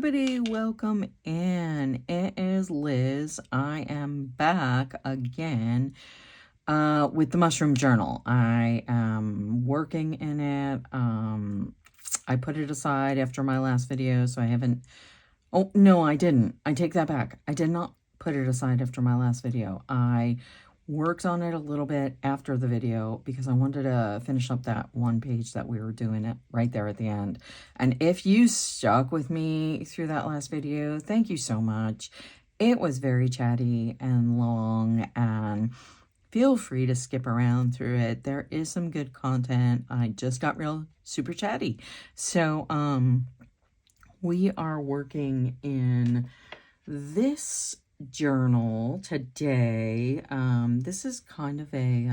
everybody, welcome in. It is Liz. I am back again with the mushroom journal. I am working in it. I put it aside after my last video, so I haven't... Oh, no, I didn't. I take that back. I did not put it aside after my last video. I worked on it a little bit after the video because I wanted to finish up that one page that we were doing it right there at the end. And if you stuck with me through that last video, thank you so much. It was very chatty and long, and feel free to skip around through it. There is some good content. I just got real super chatty. So we are working in this journal today. This is kind of a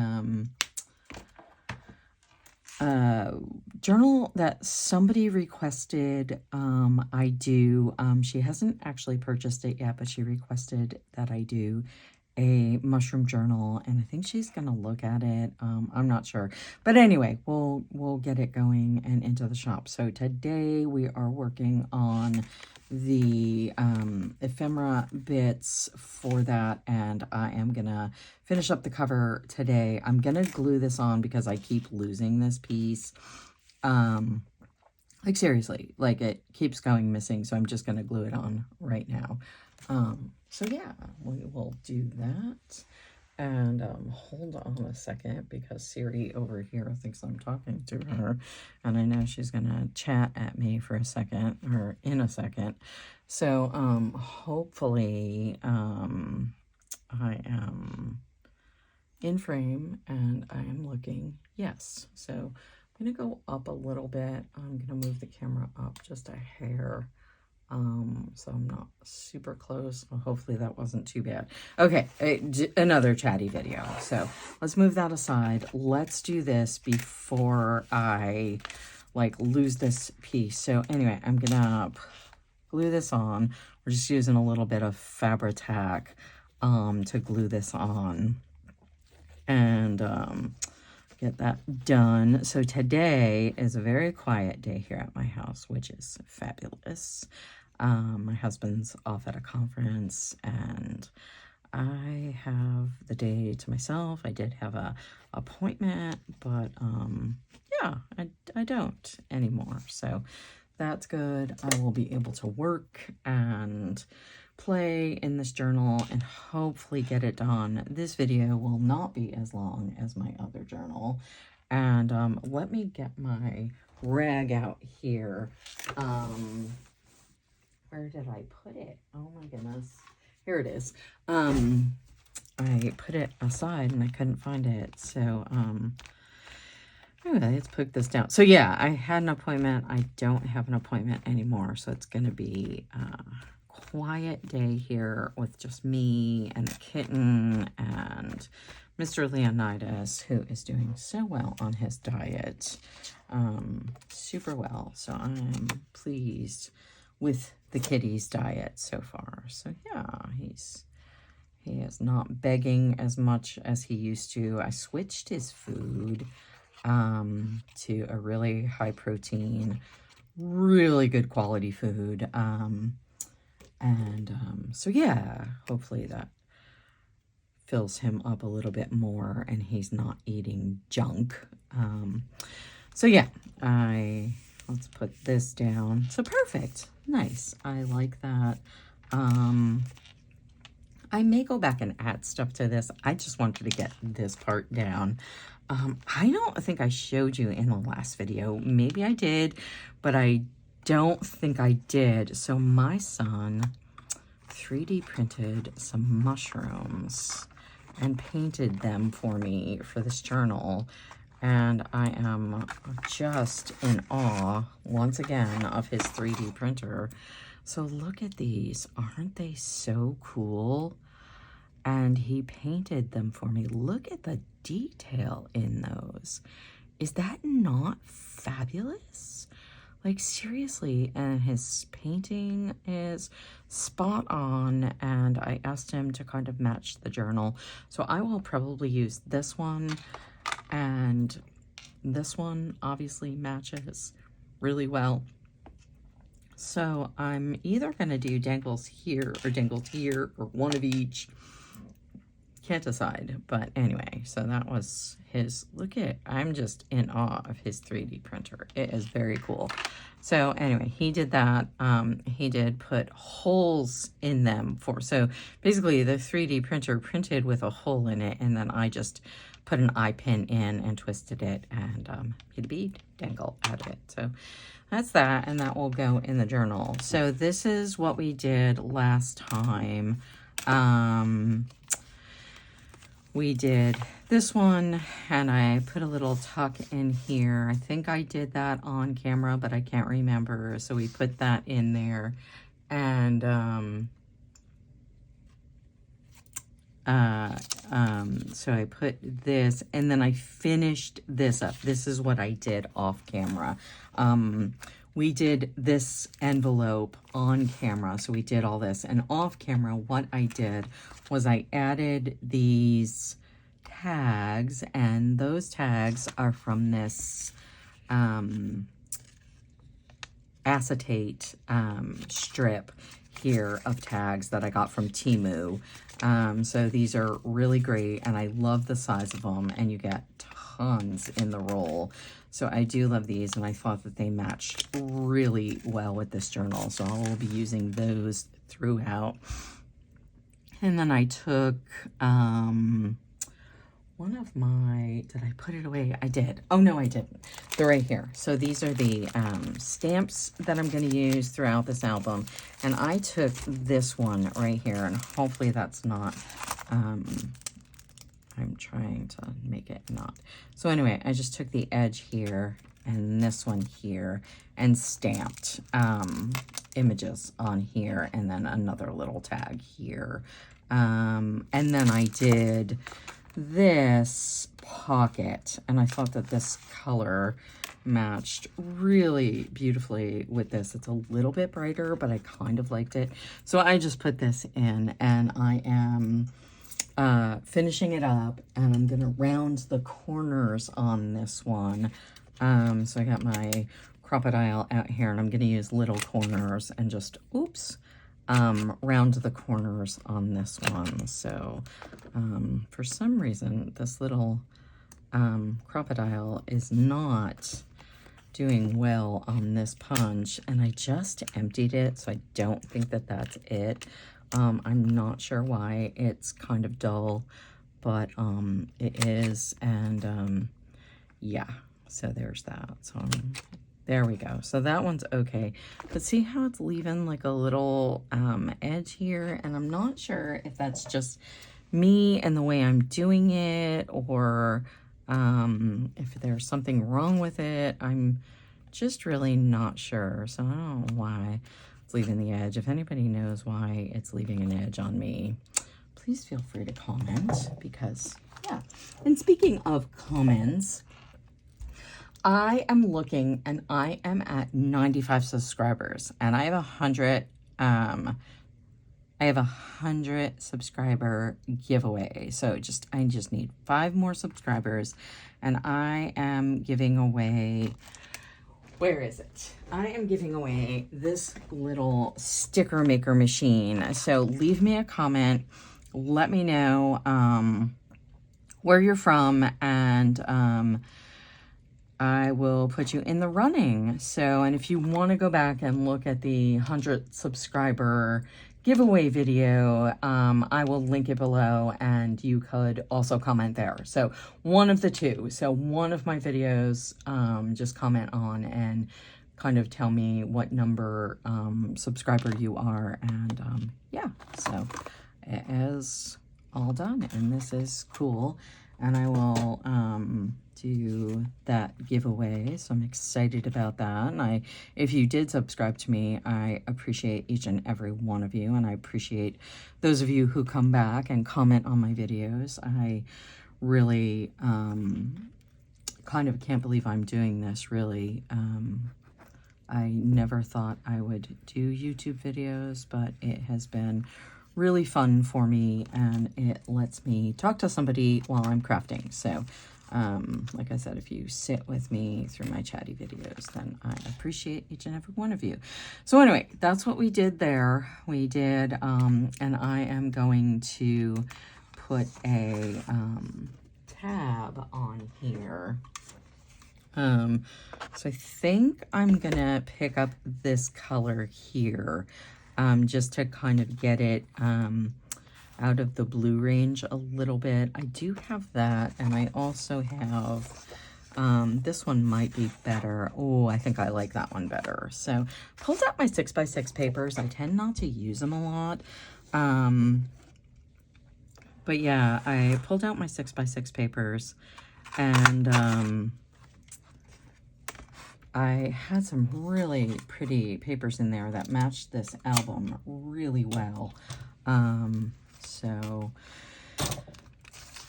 journal that somebody requested I do. She hasn't actually purchased it yet, but she requested that I do a mushroom journal, and I think she's gonna look at it. I'm not sure, but anyway, we'll get it going and into the shop. So today we are working on the ephemera bits for that, and I am gonna finish up the cover today. I'm gonna glue this on because I keep losing this piece. Like seriously, like it keeps going missing, so I'm just gonna glue it on right now. So yeah, we will do that. And hold on a second, because Siri over here thinks I'm talking to her, and I know she's gonna chat at me for a second, or in a second. So hopefully I am in frame and I am looking, yes. So I'm gonna go up a little bit. I'm gonna move the camera up just a hair. So I'm not super close. Well, hopefully that wasn't too bad. Okay, another chatty video. So let's move that aside. Let's do this before I like lose this piece. So anyway, I'm gonna glue this on. We're just using a little bit of Fabri-Tac to glue this on, and get that done. So today is a very quiet day here at my house, which is fabulous. My husband's off at a conference, and I have the day to myself. I did have a appointment, but yeah, I don't anymore. So that's good. I will be able to work and play in this journal and hopefully get it done. This video will not be as long as my other journal. And let me get my rag out here. Where did I put it? Oh my goodness. Here it is. I put it aside and I couldn't find it. So anyway, let's put this down. So yeah, I had an appointment. I don't have an appointment anymore. So it's going to be quiet day here with just me and the kitten and Mr. Leonidas, who is doing so well on his diet, super well. So I'm pleased with the kitty's diet so far. So yeah, he is not begging as much as he used to. I switched his food to a really high protein, really good quality food. So yeah, hopefully that fills him up a little bit more and he's not eating junk. So yeah, let's put this down. So perfect. Nice. I like that. I may go back and add stuff to this. I just wanted to get this part down. I don't think I showed you in the last video. Maybe I did, but I don't think I did. So my son 3D printed some mushrooms and painted them for me for this journal. And I am just in awe, once again, of his 3D printer. So look at these. Aren't they so cool? And he painted them for me. Look at the detail in those. Is that not fabulous? Like seriously, and his painting is spot on, and I asked him to kind of match the journal. So I will probably use this one, and this one obviously matches really well. So I'm either going to do dangles here or one of each. Can't decide, but anyway, so that was his. Look at, I'm just in awe of his 3D printer. It is very cool. So anyway, he did that. He did put holes in them so basically the 3D printer printed with a hole in it, and then I just put an eye pin in and twisted it and made a bead dangle out of it. So that's that, and that will go in the journal. So this is what we did last time. We did this one, and I put a little tuck in here. I think I did that on camera, but I can't remember. So we put that in there, and so I put this, and then I finished this up. This is what I did off camera. We did this envelope on camera, so we did all this. And off camera, what I did was I added these tags, and those tags are from this acetate strip here of tags that I got from Temu. So these are really great, and I love the size of them, and you get tons in the roll. So I do love these, and I thought that they matched really well with this journal. So I will be using those throughout. And then I took one of my, did I put it away? I did. Oh, no, I didn't. They're right here. So these are the stamps that I'm going to use throughout this album. And I took this one right here, and hopefully that's not... I'm trying to make it not. So anyway, I just took the edge here and this one here and stamped images on here, and then another little tag here. And then I did this pocket, and I thought that this color matched really beautifully with this. It's a little bit brighter, but I kind of liked it. So I just put this in, and I am... finishing it up, and I'm going to round the corners on this one. So I got my crocodile out here, and I'm going to use little corners and just, oops, round the corners on this one. So for some reason, this little crocodile is not doing well on this punch, and I just emptied it, so I don't think that that's it. I'm not sure why. It's kind of dull, but it is, and yeah, so there's that. So there we go. So that one's okay, but see how it's leaving like a little edge here, and I'm not sure if that's just me and the way I'm doing it, or if there's something wrong with it. I'm just really not sure, so I don't know why leaving the edge. If anybody knows why it's leaving an edge on me, please feel free to comment, because yeah. And speaking of comments, I am looking, and I am at 95 subscribers, and I have 100 subscriber giveaway. So I just need 5 more subscribers, and I am giving away, where is it? I am giving away this little sticker maker machine. So leave me a comment. Let me know where you're from, and I will put you in the running. So, and if you want to go back and look at the 100 subscriber giveaway video, I will link it below, and you could also comment there. So one of the two. So one of my videos, just comment on and kind of tell me what number subscriber you are, and yeah, so it is all done, and this is cool, and I will do that giveaway. So I'm excited about that. And if you did subscribe to me, I appreciate each and every one of you, and I appreciate those of you who come back and comment on my videos. I really kind of can't believe I'm doing this, really. I never thought I would do YouTube videos, but it has been really fun for me, and it lets me talk to somebody while I'm crafting. So Like I said, if you sit with me through my chatty videos, then I appreciate each and every one of you. So anyway, that's what we did there. We did, and I am going to put a tab on here. So I think I'm gonna pick up this color here, just to kind of get it, out of the blue range a little bit. I do have that, and I also have, this one might be better. Oh, I think I like that one better. So pulled out my 6x6 papers. I tend not to use them a lot. But yeah, I pulled out my 6x6 papers, and, I had some really pretty papers in there that matched this album really well. So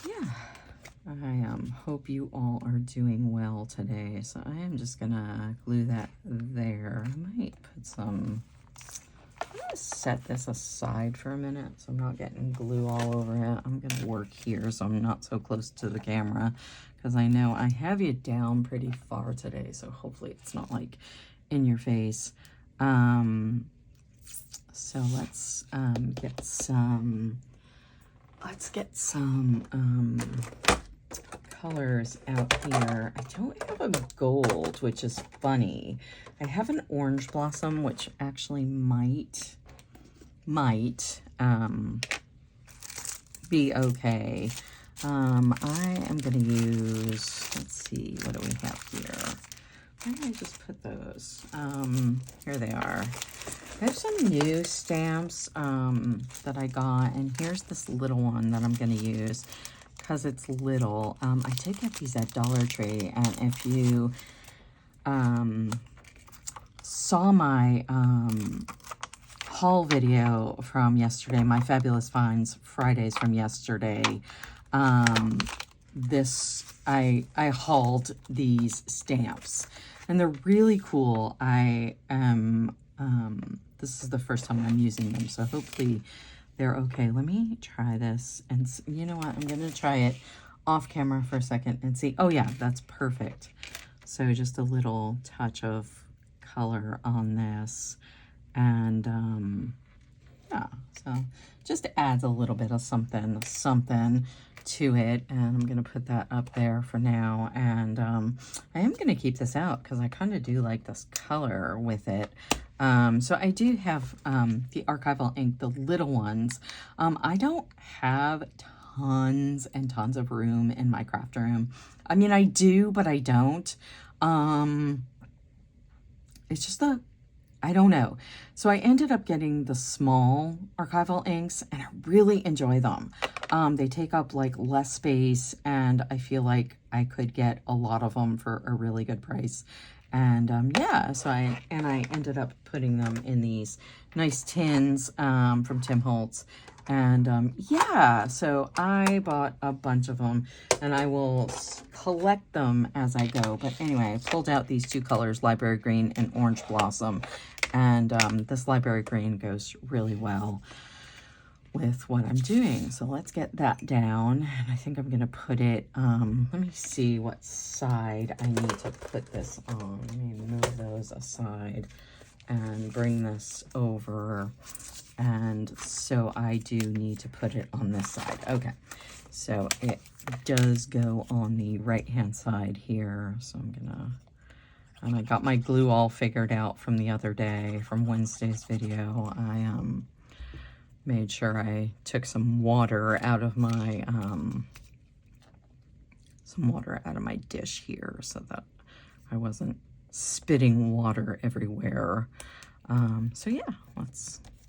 yeah, I hope you all are doing well today. So I am just gonna glue that there. I might put some, I'm gonna set this aside for a minute so I'm not getting glue all over it. I'm gonna work here so I'm not so close to the camera, because I know I have you down pretty far today, so hopefully it's not like in your face. So let's get some colors out here. I don't have a gold, which is funny. I have an orange blossom, which actually might be okay. I am going to use, let's see, what do we have here? Why did I just put those? Here they are. I have some new stamps that I got, and here's this little one that I'm going to use because it's little. I did get these at Dollar Tree, and if you saw my haul video from yesterday, my Fabulous Finds Fridays from yesterday, I hauled these stamps, and they're really cool. I am, this is the first time I'm using them, so hopefully they're okay. Let me try this, and you know what? I'm going to try it off camera for a second and see. Oh yeah, that's perfect. So just a little touch of color on this, and yeah, so just adds a little bit of something to it, and I'm gonna put that up there for now. And I am gonna keep this out because I kind of do like this color with it. So I do have the archival ink, the little ones. I don't have tons and tons of room in my craft room. I mean, I do, but I don't. It's just I don't know. So I ended up getting the small archival inks, and I really enjoy them. They take up like less space, and I feel like I could get a lot of them for a really good price. And yeah, so I ended up putting them in these nice tins from Tim Holtz. And yeah, so I bought a bunch of them, and I will collect them as I go. But anyway, I pulled out these two colors, Library Green and Orange Blossom. And this Library Green goes really well with what I'm doing. So let's get that down. And I think I'm going to put it, let me see what side I need to put this on. Let me move those aside and bring this over. And so I do need to put it on this side. Okay, so it does go on the right hand side here. So I'm gonna, and I got my glue all figured out from the other day, from Wednesday's video. I made sure I took some water out of my dish here so that I wasn't spitting water everywhere. So yeah,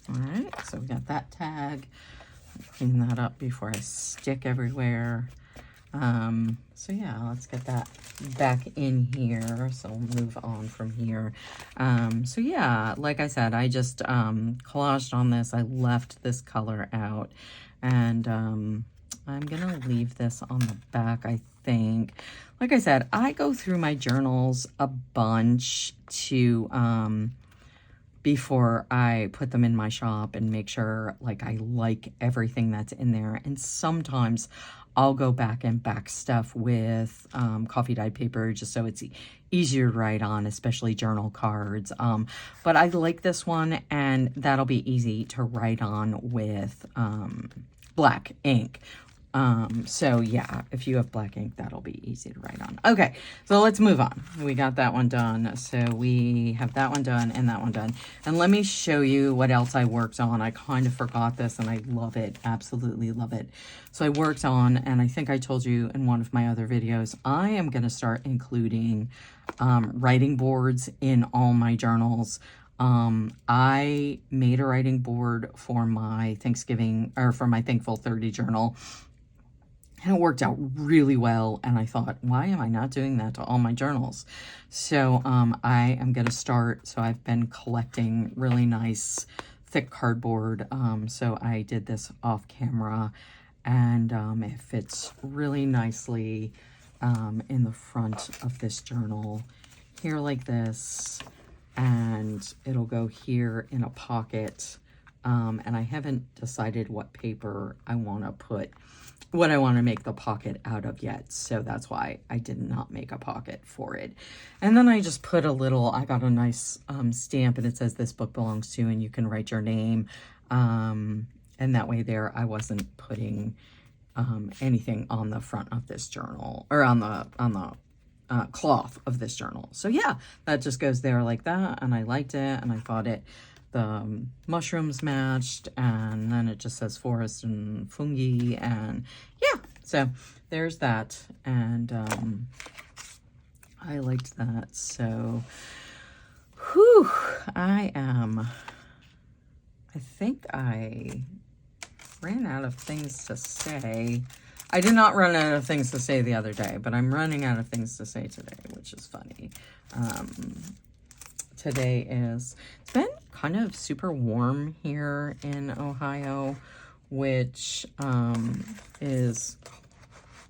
all right, so we got that tag. Clean that up before I stick everywhere. So yeah, let's get that back in here. So we'll move on from here. So yeah, like I said, I just collaged on this. I left this color out, and I'm gonna leave this on the back, I think. Like I said, I go through my journals a bunch to before I put them in my shop and make sure like I like everything that's in there. And sometimes I'll go back and back stuff with coffee dyed paper just so it's easier to write on, especially journal cards. But I like this one, and that'll be easy to write on with black ink. So yeah, if you have black ink, that'll be easy to write on. Okay, so let's move on. We got that one done. So we have that one done and that one done. And let me show you what else I worked on. I kind of forgot this and I love it. Absolutely love it. So I worked on, and I think I told you in one of my other videos, I am going to start including writing boards in all my journals. I made a writing board for my Thanksgiving, or for my Thankful 30 journal. And it worked out really well, and I thought, why am I not doing that to all my journals? So I am going to start, so I've been collecting really nice thick cardboard, so I did this off camera, and it fits really nicely in the front of this journal, here like this, and it'll go here in a pocket, and I haven't decided what paper I want to put, what I want to make the pocket out of yet, so that's why I did not make a pocket for it. And then I just put a little, I got a nice stamp, and it says this book belongs to, and you can write your name, and that way there I wasn't putting anything on the front of this journal, or on the cloth of this journal. So yeah, that just goes there like that, and I liked it, and I thought the mushrooms matched, and then it just says forest and fungi, and yeah, so there's that, and I liked that. So whew, I think I ran out of things to say. I did not run out of things to say the other day, but I'm running out of things to say today, which is funny. Today it's been kind of super warm here in Ohio, which is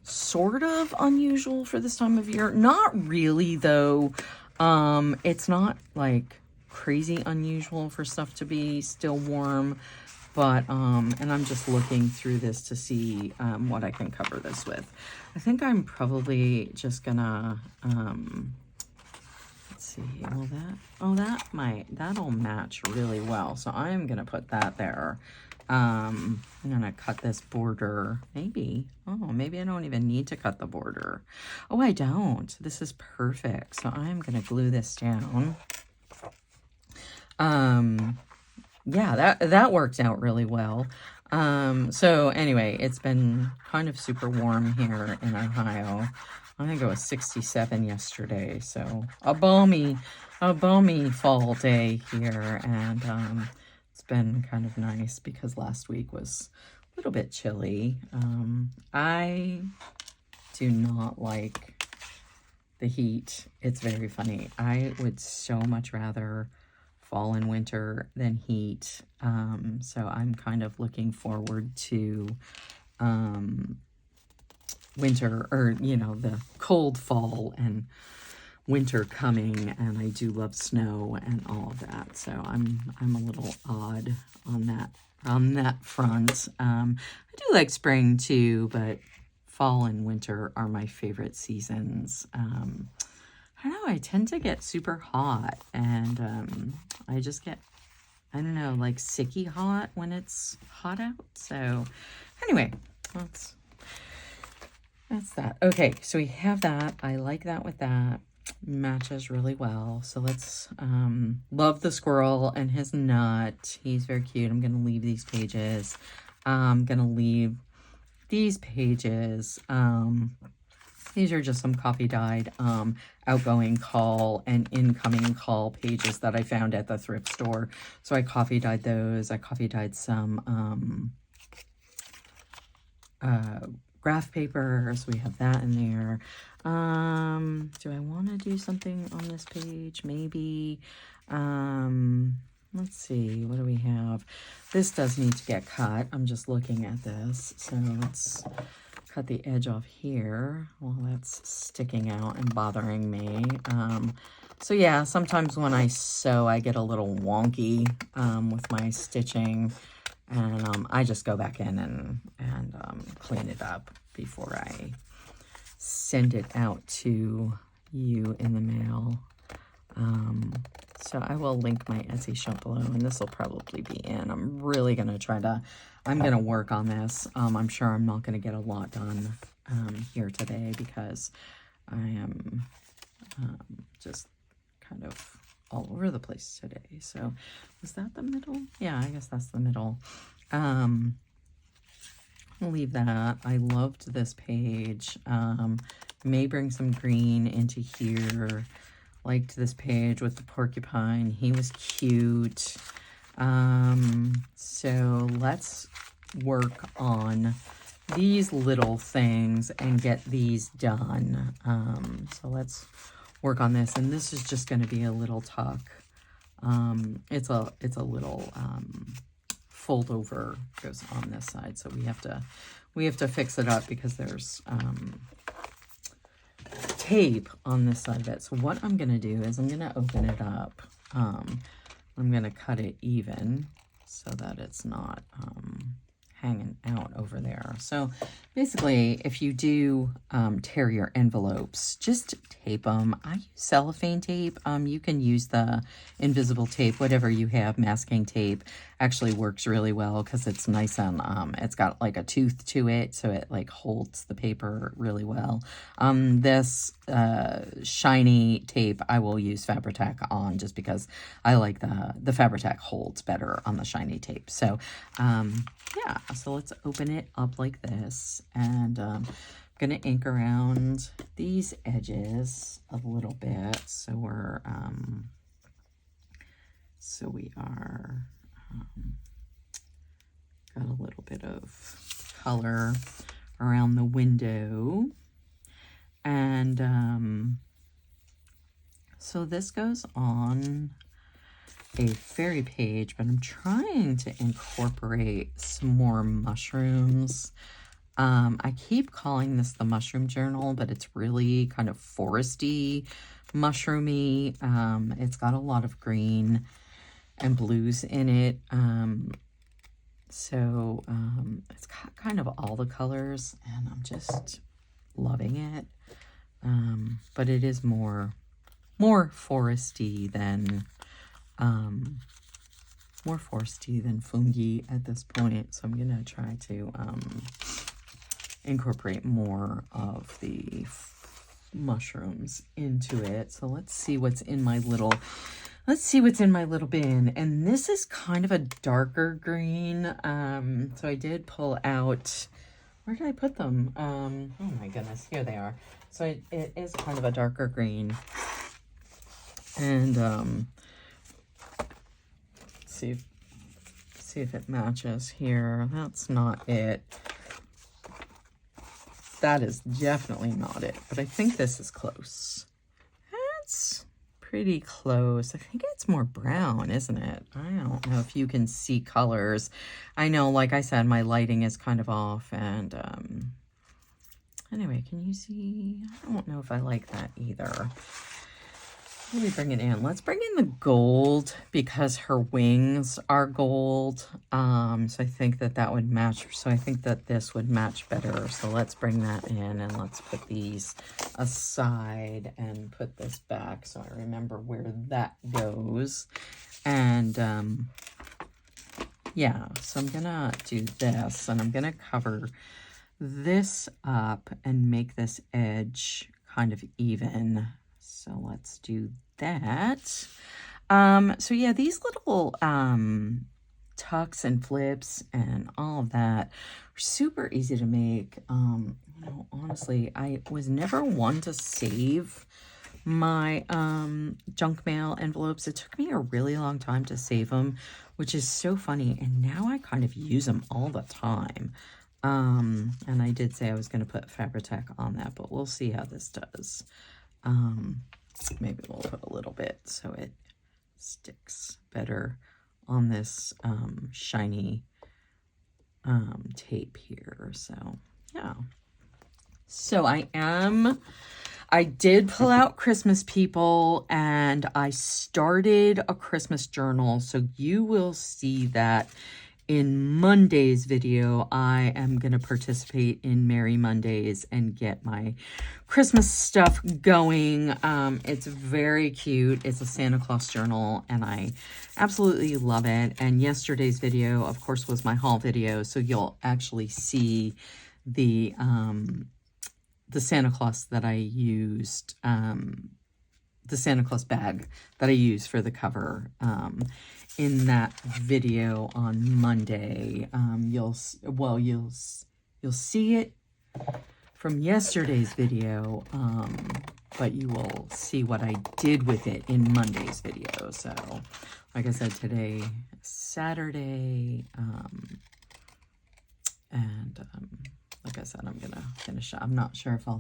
sort of unusual for this time of year. Not really, though. It's not like crazy unusual for stuff to be still warm, but and I'm just looking through this to see what I can cover this with. I think I'm probably just gonna let's see, that'll match really well, so I'm gonna put that there. I'm gonna cut this border, maybe I don't even need to cut the border. Oh, I don't. This is perfect. So I'm gonna glue this down. Yeah, that worked out really well. So anyway, it's been kind of super warm here in Ohio. I think it was 67 yesterday, so a balmy fall day here, and it's been kind of nice because last week was a little bit chilly. I do not like the heat. It's very funny. I would so much rather fall and winter than heat. So I'm kind of looking forward to winter, or the cold fall and winter coming, and I do love snow and all of that. So I'm a little odd on that front. I do like spring too, but fall and winter are my favorite seasons. I don't know, I tend to get super hot, and I just get, I don't know, like sicky hot when it's hot out. So anyway, that's that. Okay, so we have that. I like that with that. Matches really well. So let's, love the squirrel and his nut. He's very cute. I'm going to leave these pages. I'm going to leave these pages. These are just some coffee dyed outgoing call and incoming call pages that I found at the thrift store. So I coffee dyed those. I coffee dyed some graph paper, so we have that in there. Do I want to do something on this page? Maybe. Let's see, what do we have? This does need to get cut. I'm just looking at this, so let's cut the edge off here. Well, that's sticking out and bothering me. So yeah, sometimes when I sew, I get a little wonky with my stitching, and I just go back in and clean it up. before I send it out to you in the mail. So I will link my Etsy shop below, and this will probably be in. I'm really going to I'm going to work on this. I'm sure I'm not going to get a lot done here today because I am just kind of all over the place today. So was that the middle? Yeah, I guess that's the middle. I'll leave that. I loved this page. May bring some green into here. Liked this page with the porcupine. He was cute. So let's work on these little things and get these done. So let's work on this. And this is just going to be a little tuck. It's a little fold over goes on this side. So we have to fix it up because there's tape on this side of it. So what I'm going to do is I'm going to open it up. I'm going to cut it even so that it's not hanging out over there. So basically, if you do tear your envelopes, just tape them. I use cellophane tape. You can use the invisible tape, whatever you have. Masking tape actually works really well because it's nice and it's got like a tooth to it, so it like holds the paper really well. This shiny tape I will use Fabri-Tac on just because I like the Fabri-Tac holds better on the shiny tape. So yeah, so let's open it up like this, and I'm gonna ink around these edges a little bit so we are got a little bit of color around the window. And so this goes on a fairy page, but I'm trying to incorporate some more mushrooms. I keep calling this the mushroom journal, but it's really kind of foresty, mushroomy. It's got a lot of green and blues in it. So it's got kind of all the colors, and I'm just loving it. But it is more foresty than fungi at this point. So I'm gonna try to incorporate more of the mushrooms into it. So let's see what's in my little bin. And this is kind of a darker green. So I did pull out, where did I put them? Oh my goodness, here they are. So it is kind of a darker green. And see if it matches here. That's not it. That is definitely not it, but I think this is close. That's pretty close. I think it's more brown, isn't it? I don't know if you can see colors. I know, like I said, my lighting is kind of off, and anyway, can you see? I don't know if I like that either. Let me bring it in. Let's bring in the gold because her wings are gold. So I think that would match. So I think that this would match better. So let's bring that in, and let's put these aside and put this back so I remember where that goes. And yeah, so I'm gonna do this, and I'm gonna cover this up and make this edge kind of even. So let's do that. So yeah, these little tucks and flips and all of that are super easy to make. You know, honestly, I was never one to save my junk mail envelopes. It took me a really long time to save them, which is so funny. And now I kind of use them all the time. And I did say I was going to put Fabri-Tac on that, but we'll see how this does. Maybe we'll put a little bit so it sticks better on this shiny tape here. So yeah, so I did pull out Christmas People, and I started a Christmas journal, so you will see that in Monday's video, I am going to participate in Merry Mondays and get my Christmas stuff going. It's very cute. It's a Santa Claus journal, and I absolutely love it. And yesterday's video, of course, was my haul video, so you'll actually see the Santa Claus that I used, the Santa Claus bag that I used for the cover. In that video on Monday, you'll see it from yesterday's video, but you will see what I did with it in Monday's video. So, like I said, today is Saturday, like I said, I'm gonna finish. I'm not sure if I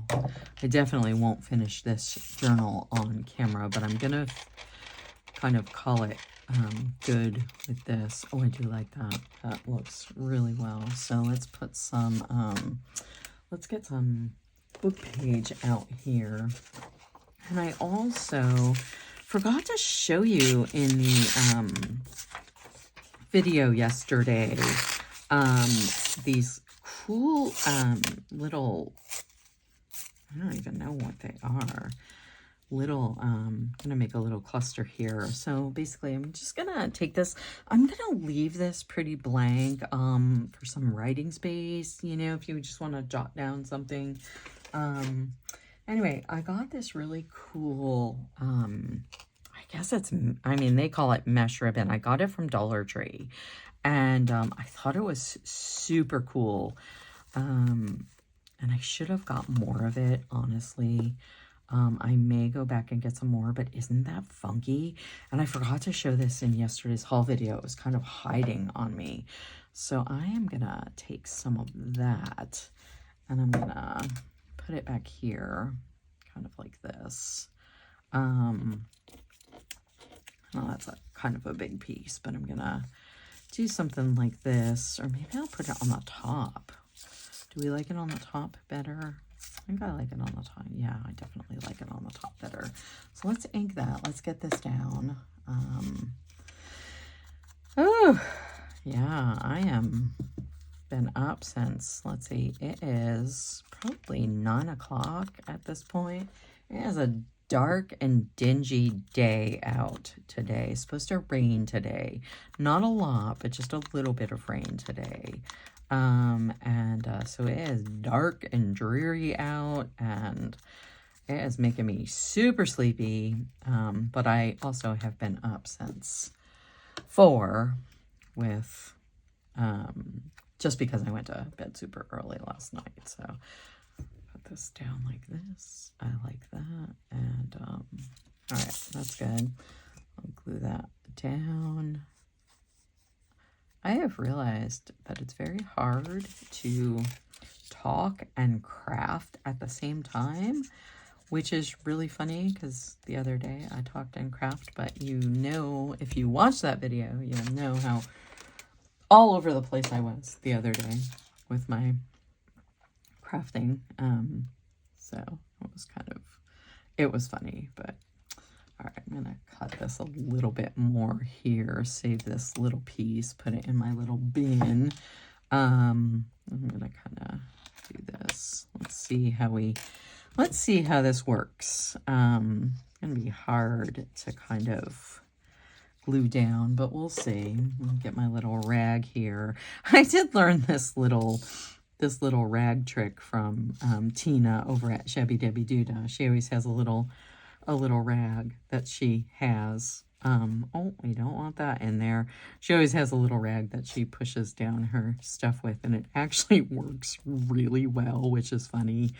definitely won't finish this journal on camera, but I'm gonna kind of call it good with this. Oh, I do like that. That looks really well. So let's put some, let's get some book page out here. And I also forgot to show you in the video yesterday, these cool little, I don't even know what they are. Little, I'm gonna make a little cluster here. So basically I'm just gonna take this, I'm gonna leave this pretty blank for some writing space, you know, if you just want to jot down something. Anyway, I got this really cool, I guess it's, I mean, they call it mesh ribbon. I got it from Dollar Tree, and I thought it was super cool, and I should have got more of it, honestly. I may go back and get some more, but isn't that funky? And I forgot to show this in yesterday's haul video. It was kind of hiding on me. So I am gonna take some of that, and I'm gonna put it back here, kind of like this. Oh, that's kind of a big piece, but I'm gonna do something like this, or maybe I'll put it on the top. Do we like it on the top better? I think I like it on the top. Yeah, I definitely like it on the top better. So let's ink that. Let's get this down. Oh, yeah, I am been up since, let's see, it is probably 9 o'clock at this point. It is a dark and dingy day out today. It's supposed to rain today. Not a lot, but just a little bit of rain today. So it is dark and dreary out, and it is making me super sleepy. But I also have been up since 4 with, just because I went to bed super early last night. So put this down like this. I like that. And, all right, that's good. I'll glue that down. I have realized that it's very hard to talk and craft at the same time, which is really funny because the other day I talked and craft, but you know, if you watch that video, you'll know how all over the place I was the other day with my crafting. So it was it was funny, but all right, I'm gonna cut this a little bit more here, save this little piece, put it in my little bin. I'm gonna kind of do this. Let's see how this works. It's gonna be hard to kind of glue down, but we'll see. I'll get my little rag here. I did learn this little rag trick from Tina over at Shabby Debbie Doodah. She always has a little rag that she has. Oh, we don't want that in there. She always has a little rag that she pushes down her stuff with, and it actually works really well, which is funny.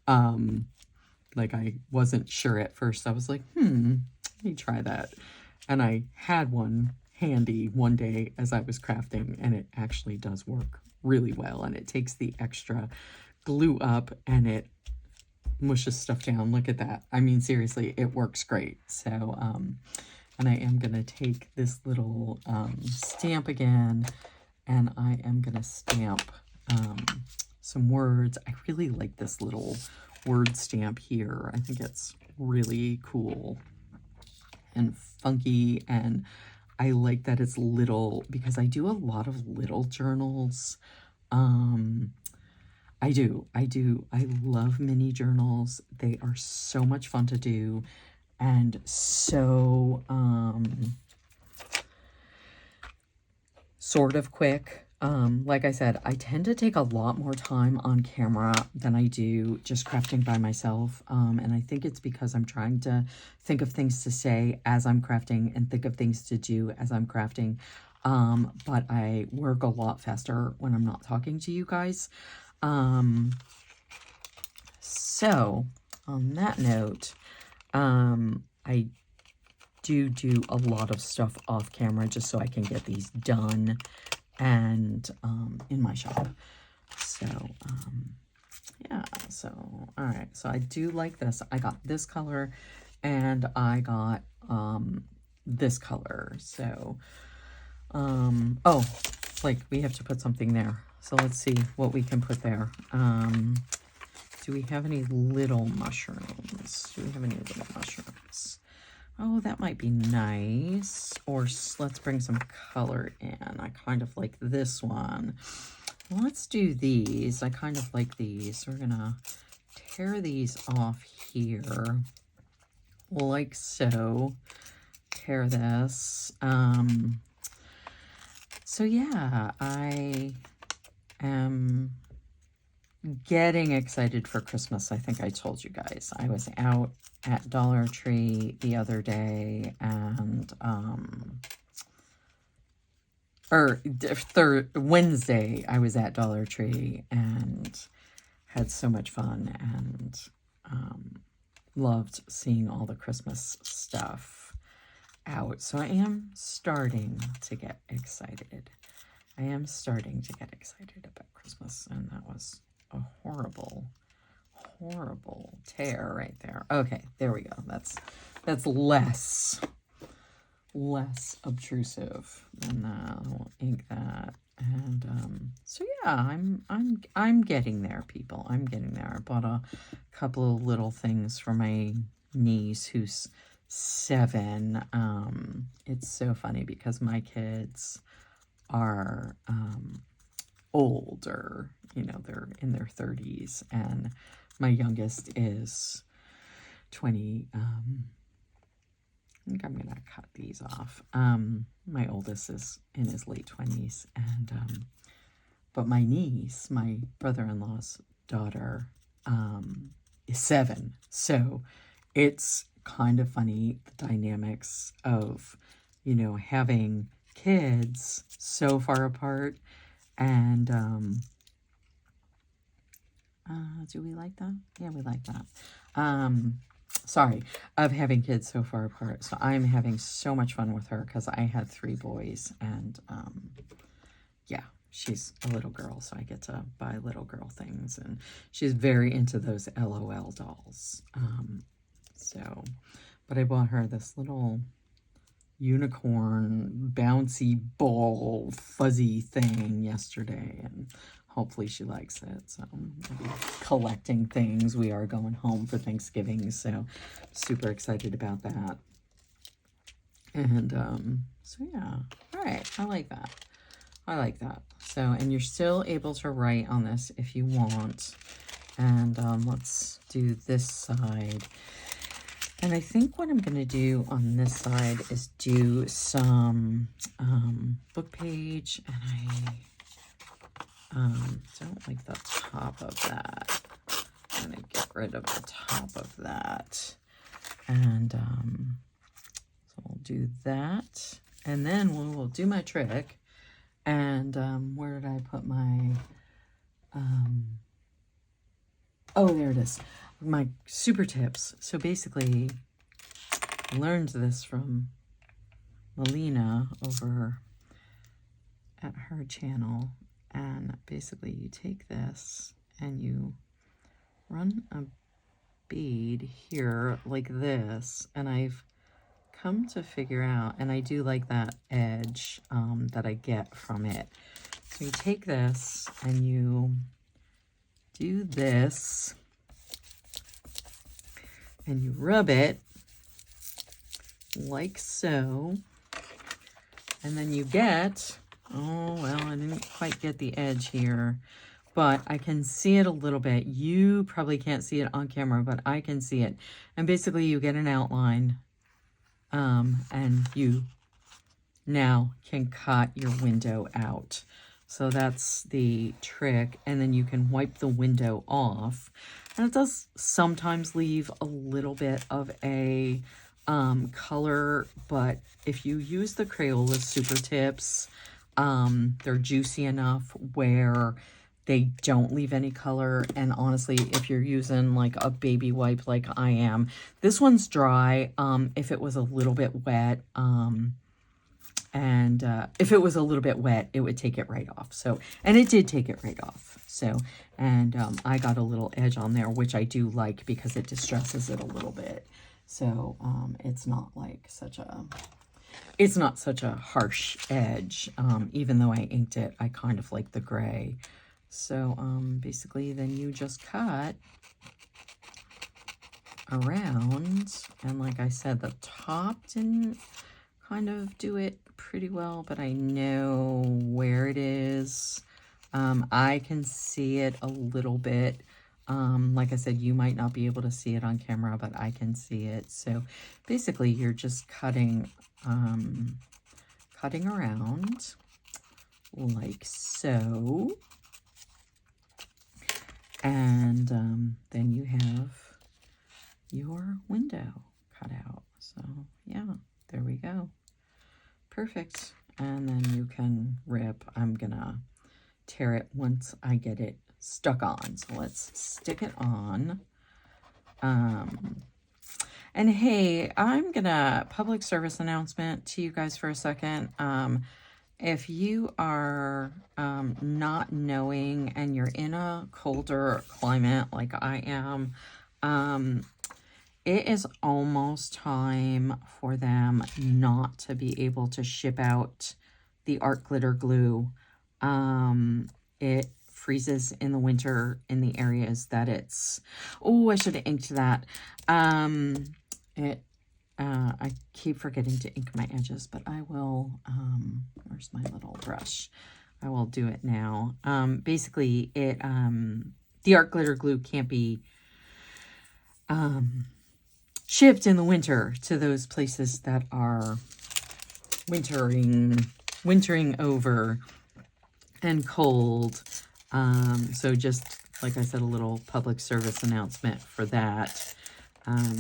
Like, I wasn't sure at first. I was like, let me try that. And I had one handy one day as I was crafting, and it actually does work really well, and it takes the extra glue up and it mushes stuff down. Look at that. I mean, seriously, it works great. So, and I am going to take this little stamp again, and I am going to stamp some words. I really like this little word stamp here. I think it's really cool and funky, and I like that it's little, because I do a lot of little journals. I do. I love mini journals. They are so much fun to do, and so sort of quick. Like I said, I tend to take a lot more time on camera than I do just crafting by myself. And I think it's because I'm trying to think of things to say as I'm crafting and think of things to do as I'm crafting. But I work a lot faster when I'm not talking to you guys. So on that note, I do a lot of stuff off camera just so I can get these done and in my shop. So yeah, so all right, so I do like this. I got this color and I got this color. So oh, like we have to put something there, so let's see what we can put there. Do we have any little mushrooms? Oh, that might be nice. Or let's bring some color in. I kind of like this one. Let's do these. I kind of like these. We're gonna tear these off here, like so. Tear this. So yeah, I am getting excited for Christmas. I think I told you guys. I was out at Dollar Tree the other day, and Wednesday I was at Dollar Tree and had so much fun, and loved seeing all the Christmas stuff out. So I am starting to get excited. About Christmas, and that was a horrible tear right there. Okay, there we go. That's less obtrusive than that. I'll ink that. And so yeah, I'm getting there, people. I'm getting there. I bought a couple of little things for my niece who's 7. It's so funny because my kids are older, you know, they're in their 30s, and my youngest is 20. I think I'm gonna cut these off. My oldest is in his late 20s, and but my niece, my brother-in-law's daughter, is 7. So it's kind of funny, the dynamics of, you know, having kids so far apart. And do we like that? Yeah, we like that. Sorry, of having kids so far apart. So I'm having so much fun with her because I had 3 boys, and yeah, she's a little girl, so I get to buy little girl things, and she's very into those LOL dolls. So, but I bought her this little unicorn bouncy ball fuzzy thing yesterday, and hopefully she likes it. So I'll be collecting things. We are going home for Thanksgiving, so super excited about that. And so yeah, all right, I like that. So, and you're still able to write on this if you want. And let's do this side. And I think what I'm going to do on this side is do some book page, and I don't like the top of that. I'm going to get rid of the top of that. And so we'll do that, and then we will do my trick. And where did I put my, oh, there it is. My super tips. So basically, I learned this from Melina over at her channel. And basically, you take this and you run a bead here like this. And I've come to figure out, and I do like that edge that I get from it. So you take this and you do this, and you rub it like so, And then you get, oh, well, I didn't quite get the edge here, but I can see it a little bit. You probably can't see it on camera, but I can see it. And basically you get an outline, and you now can cut your window out. So that's the trick. And then you can wipe the window off. And it does sometimes leave a little bit of a color, but if you use the Crayola Super Tips, they're juicy enough where they don't leave any color. And honestly, if you're using like a baby wipe like I am, this one's dry. If it was a little bit wet, if it was a little bit wet, it would take it right off. So, and it did take it right off. So, and I got a little edge on there, which I do like because it distresses it a little bit. So, it's not like such a harsh edge. Even though I inked it, I kind of like the gray. So, basically then you just cut around, and like I said, the top didn't kind of do it pretty well, but I know where it is. I can see it a little bit. Like I said, you might not be able to see it on camera, but I can see it. So basically you're just cutting around like so. And then you have your window cut out. So yeah, there we go. Perfect. And then you can rip. I'm gonna tear it once I get it stuck on. So let's stick it on. And hey, I'm gonna public service announcement to you guys for a second. If you are not knowing and you're in a colder climate like I am, it is almost time for them not to be able to ship out the art glitter glue. It freezes in the winter in the areas that it's, oh, I should have inked that. I keep forgetting to ink my edges, but I will, where's my little brush? I will do it now. Basically, the art glitter glue can't be, shipped in the winter to those places that are wintering over and cold. So just, like I said, a little public service announcement for that.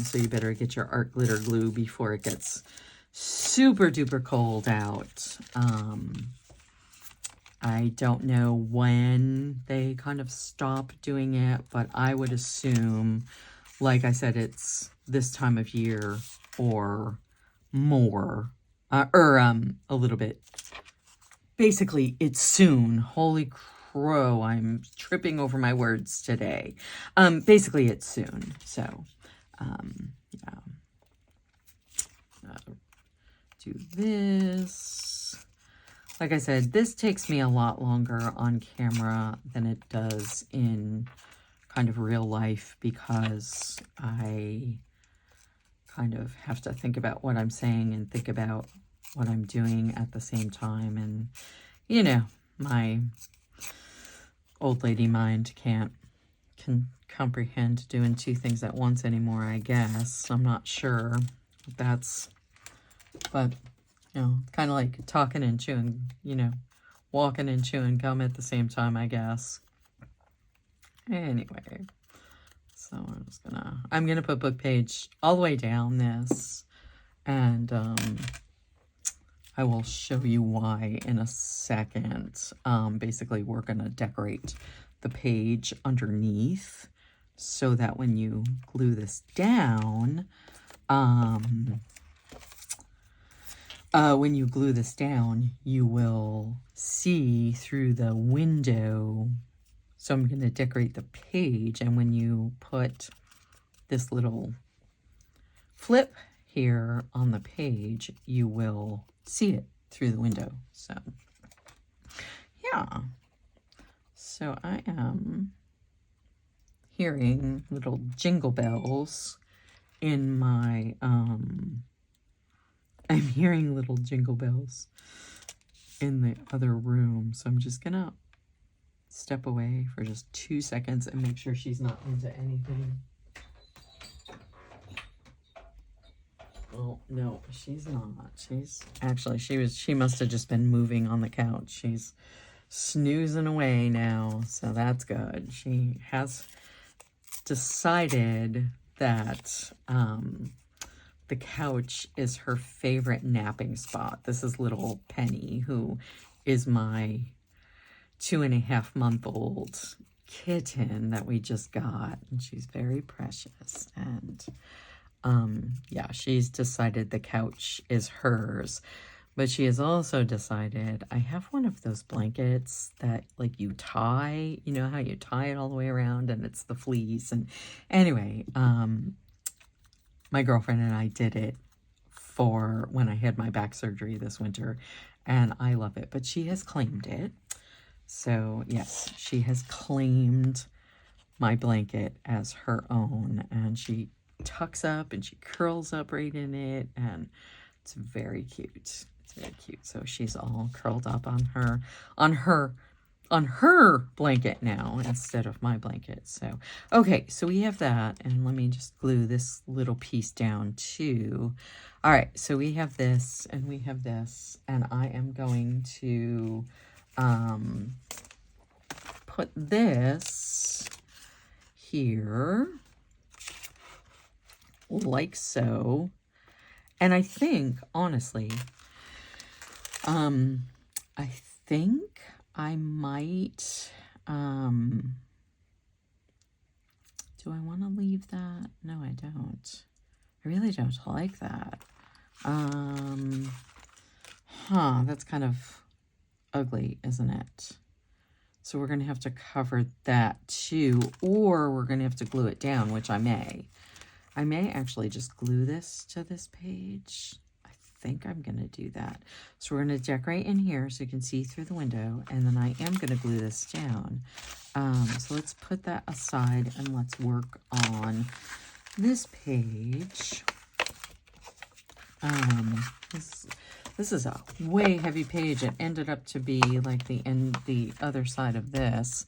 So you better get your art glitter glue before it gets super duper cold out. I don't know when they kind of stop doing it, but I would assume, like I said, it's this time of year or more, a little bit. Basically, it's soon. Holy crow, I'm tripping over my words today. Basically, it's soon. So, yeah. Do this. Like I said, this takes me a lot longer on camera than it does in kind of real life because I kind of have to think about what I'm saying and think about what I'm doing at the same time. And, you know, my old lady mind can comprehend doing two things at once anymore, I guess. I'm not sure. But, you know, kind of like talking and chewing, you know, walking and chewing gum at the same time, I guess. Anyway, so I'm gonna put book page all the way down this, and I will show you why in a second. Basically, we're gonna decorate the page underneath so that when you glue this down, you will see through the window. So I'm going to decorate the page, and when you put this little flip here on the page, you will see it through the window. So, yeah. So I am hearing little jingle bells in my, I'm hearing little jingle bells in the other room. So I'm just gonna step away for just 2 seconds and make sure she's not into anything. Oh, no, she's not. She's actually, she must have just been moving on the couch. She's snoozing away now, so that's good. She has decided that the couch is her favorite napping spot. This is little Penny, who is my 2.5-month-old kitten that we just got, and she's very precious. And yeah, she's decided the couch is hers, but she has also decided, I have one of those blankets that like you tie, you know how you tie it all the way around and it's the fleece. And anyway, my girlfriend and I did it for when I had my back surgery this winter, and I love it, but she has claimed it. So yes, she has claimed my blanket as her own, and she tucks up and she curls up right in it, and it's very cute. It's very cute. So she's all curled up on her blanket now instead of my blanket. So okay, so we have that, and let me just glue this little piece down too. All right, so we have this and we have this, and I am going to put this here like so. And I think, honestly, I think I might, do I want to leave that? No, I don't. I really don't like that. That's kind of ugly, isn't it? So we're going to have to cover that too, or we're going to have to glue it down, which I may. I may actually just glue this to this page. I think I'm going to do that. So we're going to decorate in here so you can see through the window, and then I am going to glue this down. So let's put that aside and let's work on this page. This is a way heavy page. It ended up to be like the other side of this.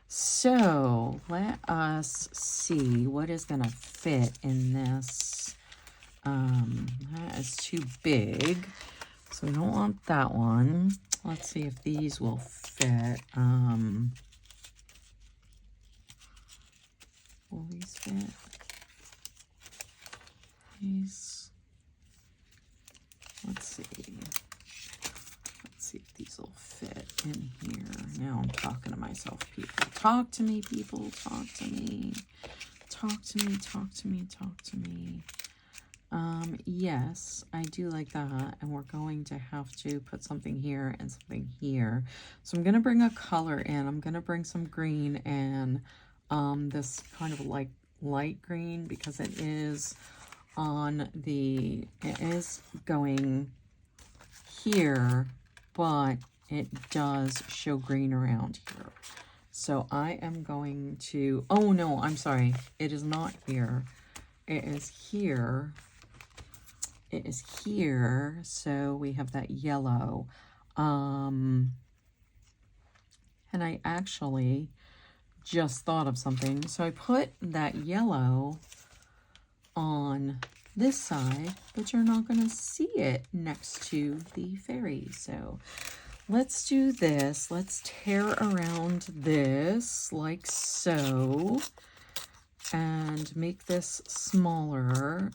So let us see what is going to fit in this. That is too big, so we don't want that one. Let's see if these will fit. Will these fit? These. Let's see. Let's see if these will fit in here. Now I'm talking to myself, people. Talk to me, people. Talk to me. Talk to me, talk to me, talk to me. Yes, I do like that. And we're going to have to put something here and something here. So I'm going to bring a color in. I'm going to bring some green and this kind of like light green, because it is going here, but it does show green around here. So I am going to, oh no, I'm sorry. It is not here. It is here. It is here. So we have that yellow. And I actually just thought of something. So I put that yellow on this side, but you're not going to see it next to the fairy. So let's do this. Let's tear around this like so and make this smaller.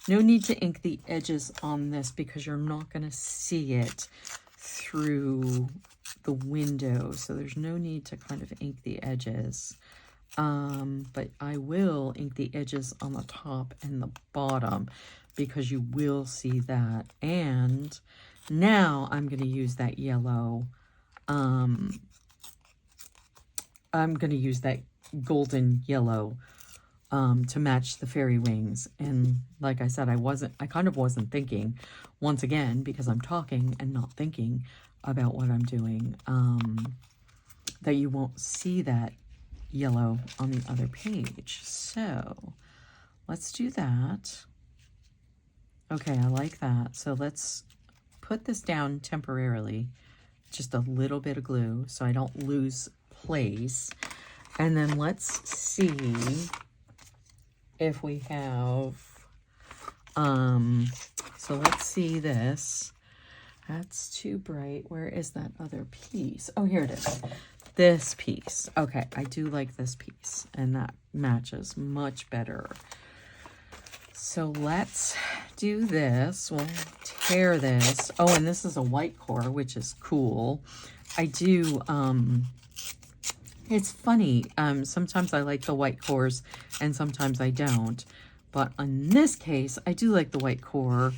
No need to ink the edges on this because you're not going to see it through the window. So there's no need to kind of ink the edges. But I will ink the edges on the top and the bottom because you will see that. And now I'm going to use that yellow. I'm going to use that golden yellow to match the fairy wings. And like I said, I kind of wasn't thinking, once again, because I'm talking and not thinking about what I'm doing, that you won't see that yellow on the other page. So let's do that. Okay, I like that. So let's put this down temporarily, just a little bit of glue so I don't lose place. And then let's see if we have, so let's see this. That's too bright. Where is that other piece? Oh, here it is. This piece. Okay, I do like this piece, and that matches much better. So let's do this. We'll tear this. Oh, and this is a white core, which is cool. I do, it's funny. Sometimes I like the white cores and sometimes I don't. But in this case, I do like the white core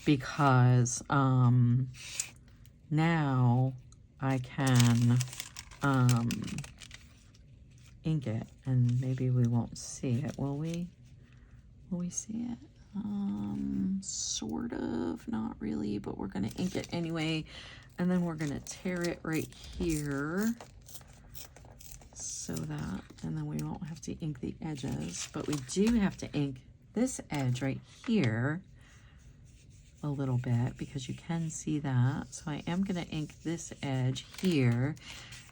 because now I can ink it, and maybe we won't see it, will we? Will we see it? Sort of, not really, but we're gonna ink it anyway, and then we're gonna tear it right here, so that, and then we won't have to ink the edges, but we do have to ink this edge right here a little bit because you can see that. So I am gonna ink this edge here,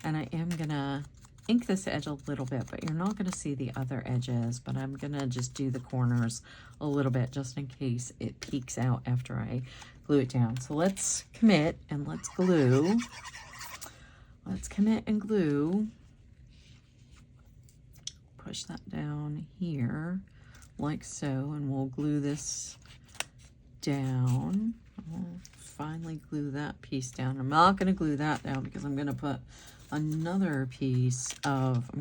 and I am gonna ink this edge a little bit, but you're not gonna see the other edges, but I'm gonna just do the corners a little bit just in case it peeks out after I glue it down. So let's commit and let's glue. Let's commit and glue. Push that down here like so, and we'll glue this down. We'll finally glue that piece down. I'm not gonna glue that down because I'm gonna put another piece of,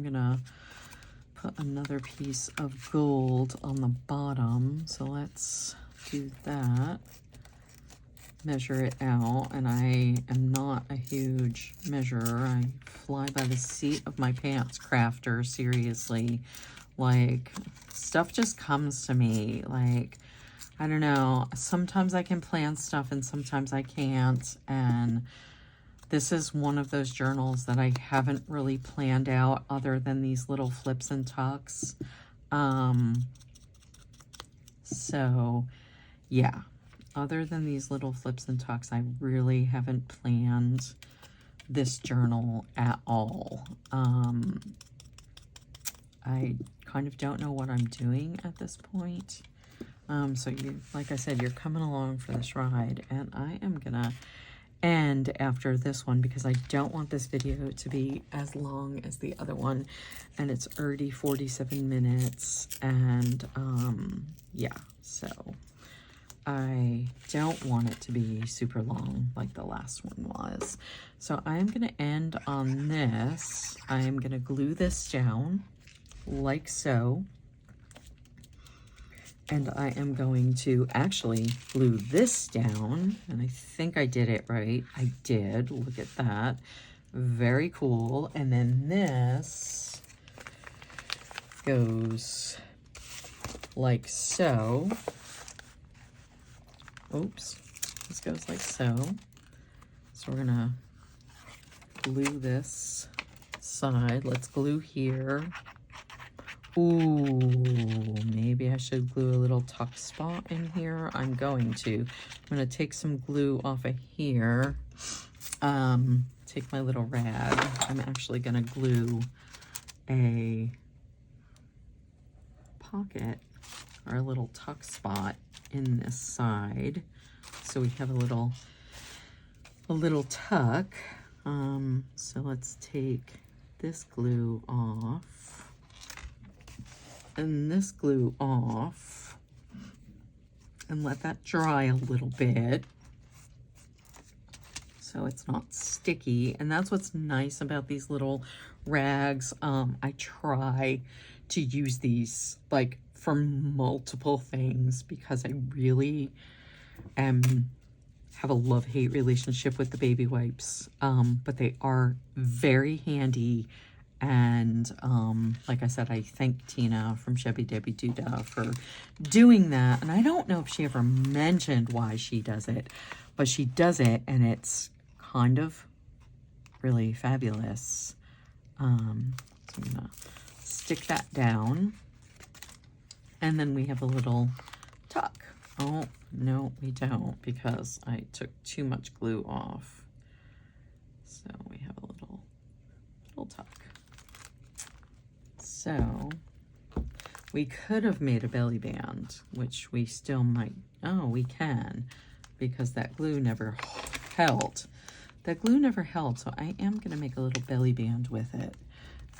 gold on the bottom. So let's do that. Measure it out, and I am not a huge measurer. I fly by the seat of my pants, crafter, seriously. Like, stuff just comes to me. Like, I don't know, sometimes I can plan stuff and sometimes I can't, and this is one of those journals that I haven't really planned out other than these little flips and tucks. So yeah, other than these little flips and tucks, I really haven't planned this journal at all. I kind of don't know what I'm doing at this point. So you, like I said, you're coming along for this ride, and I am gonna end after this one because I don't want this video to be as long as the other one, and it's already 47 minutes, and yeah, so I don't want it to be super long like the last one was. So I'm gonna end on this. I am gonna glue this down like so. And I am going to actually glue this down, and I think I did it right. I did. Look at that. Very cool. And then this goes like so. Oops. This goes like so. So we're going to glue this side. Let's glue here. Ooh, maybe I should glue a little tuck spot in here. I'm going to take some glue off of here. Take my little rag. I'm actually gonna glue a pocket or a little tuck spot in this side. So we have a little tuck. So let's take this glue off. And this glue off, and let that dry a little bit so it's not sticky. And that's what's nice about these little rags. I try to use these like for multiple things because I really have a love-hate relationship with the baby wipes, but they are very handy. And like I said, I thank Tina from Chevy Debbie Doodah for doing that. And I don't know if she ever mentioned why she does it, but she does it, and it's kind of really fabulous. So I'm gonna stick that down, and then we have a little tuck. Oh, no, we don't, because I took too much glue off. So we have a little tuck. So we could have made a belly band, which we still might. Oh, we can, because that glue never held. That glue never held, so I am going to make a little belly band with it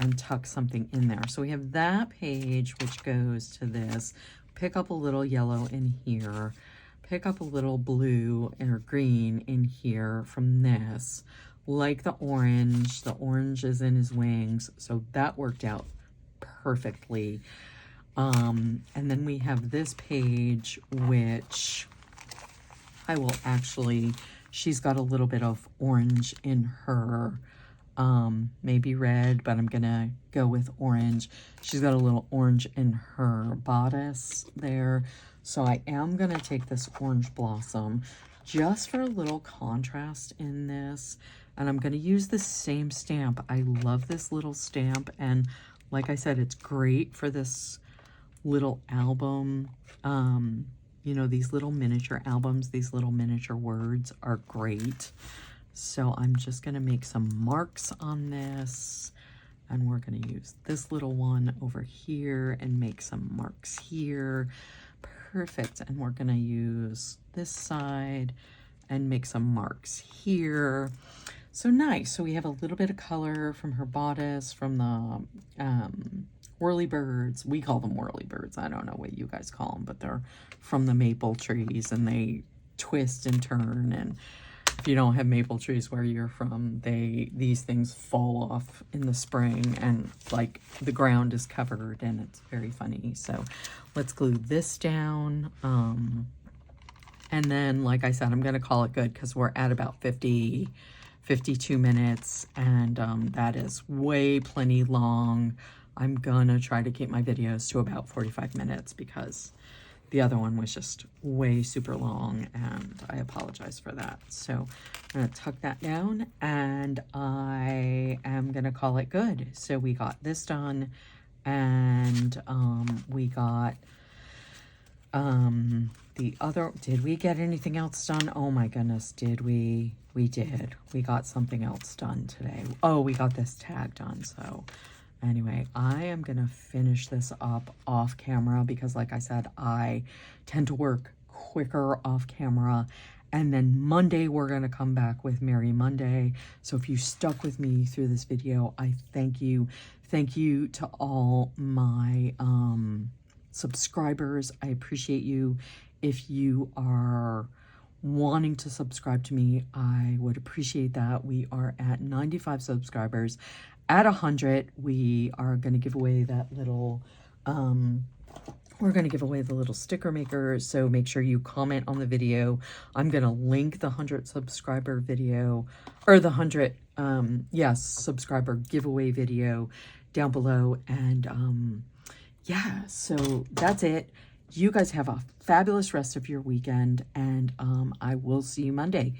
and tuck something in there. So we have that page, which goes to this. Pick up a little yellow in here. Pick up a little blue or green in here from this. Like the orange is in his wings, so that worked out perfectly. And then we have this page, which I will actually, she's got a little bit of orange in her, maybe red, but I'm gonna go with orange. She's got a little orange in her bodice there. So I am gonna take this orange blossom just for a little contrast in this. And I'm gonna use the same stamp. I love this little stamp. And like I said, it's great for this little album. You know, these little miniature albums, these little miniature words are great. So I'm just going to make some marks on this, and we're going to use this little one over here and make some marks here. Perfect. And we're going to use this side and make some marks here. So nice. So we have a little bit of color from her bodice, from the whirly birds. We call them whirly birds. I don't know what you guys call them, but they're from the maple trees, and they twist and turn. And if you don't have maple trees where you're from, these things fall off in the spring, and like the ground is covered, and it's very funny. So let's glue this down. And then, like I said, I'm going to call it good because we're at about 52 minutes, and that is way plenty long. I'm gonna try to keep my videos to about 45 minutes because the other one was just way super long, and I apologize for that. So I'm gonna tuck that down, and I am gonna call it good. So we got this done, and we got the other, did we get anything else done? Oh my goodness, did we? We did. We got something else done today. Oh, we got this tag done. So anyway, I am going to finish this up off camera because, like I said, I tend to work quicker off camera. And then Monday, we're going to come back with Merry Monday. So if you stuck with me through this video, I thank you. Thank you to all my subscribers. I appreciate you. If you are wanting to subscribe to me, I would appreciate that. We are at 95 subscribers. At 100, we are going to give away that little, we're going to give away the little sticker maker. So make sure you comment on the video. I'm going to link the 100 subscriber video, or the 100, subscriber giveaway video down below. And yeah, so that's it. You guys have a fabulous rest of your weekend, and I will see you Monday.